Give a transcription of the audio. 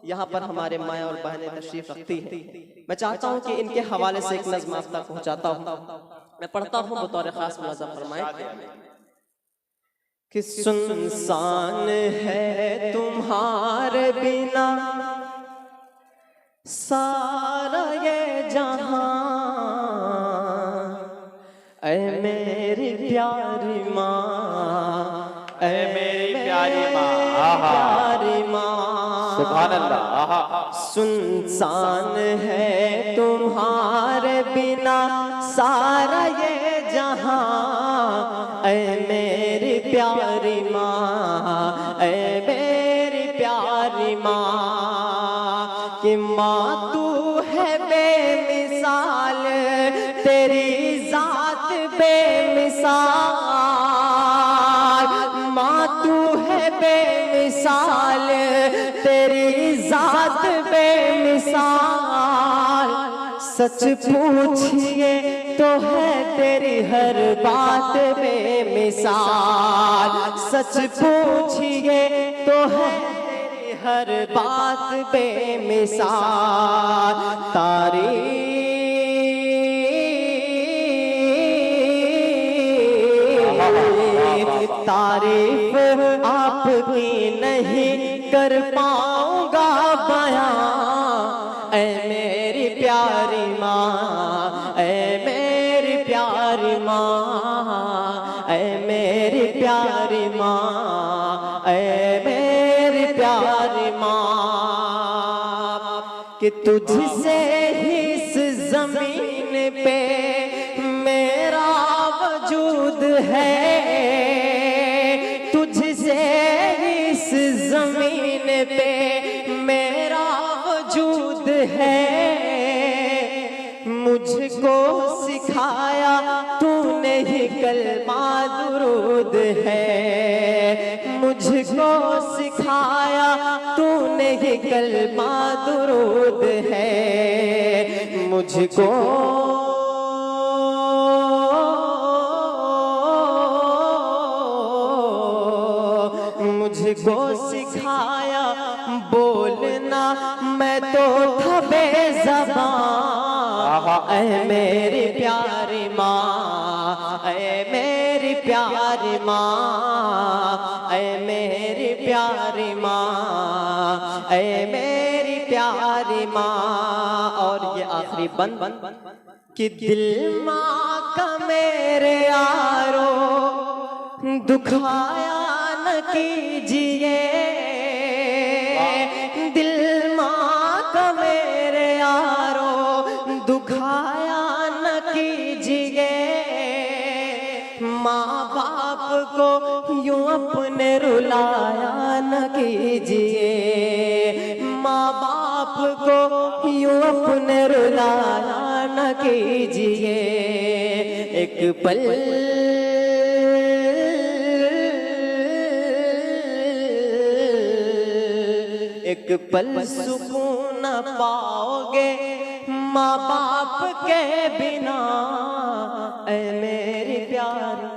यहाँ पर हमारे माँ और बहनें तशरीफ रखती हैं। मैं चाहता हूँ कि इनके हवाले से एक नज़्म आप तक पहुँचाता हूँ। मैं पढ़ता हूँ, बतौर खास मुलाज़ा फरमाएं कि सुनसान है तुम्हारे बिना सारा ये जहां, ऐ मेरी प्यारी माँ, ऐ मेरी प्यारी माँ, प्यारी माँ, सुभान अल्लाह। सुनसान है तुम्हारे बिना सारा ये जहां, ऐ मेरी प्यारी माँ, ऐ मेरी प्यारी माँ, कि माँ तू है बेमिसाल, तेरी जात बेमिसाल, माँ तू है बेमिसाल, तेरी जात बेमिसाल, सच पूछिए तो है तेरी हर बात बेमिसाल, सच पूछिए तो है तेरी हर बात बेमिसाल, तारीफ आपकी नहीं कर पाऊंगा बयां, ऐ मेरी प्यारी माँ, ऐ मेरी प्यारी माँ, ऐ मेरी प्यारी माँ, ऐ मेरी प्यारी माँ, कि तुझसे ही इस जमीन पे मेरा वजूद है, तुझसे इस जमीन पे मेरा वजूद है, मुझको सिखाया तूने ही कलमा दुरूद है, मुझको सिखाया तूने ही कलमा दुरूद है, मुझको सिखाया बोलना, मैं तो था बेज़बान, ऐ मेरी प्यारी माँ, ऐ मेरी प्यारी माँ, ऐ मेरी प्यारी माँ, ऐ मेरी प्यारी माँ। और ये आखिरी बंद कि दिल माँ का मेरे यारो दुखाया न कीजिए, दिल माँ का मेरे यारो दुखाया न कीजिए, माँ बाप को यूं अपने रुलाया न कीजिए, माँ बाप को यूं अपने रुलाया न कीजिए, एक पल एक पल सुकून न पाओगे माँ बाप के बिना, ऐ मेरी प्यारी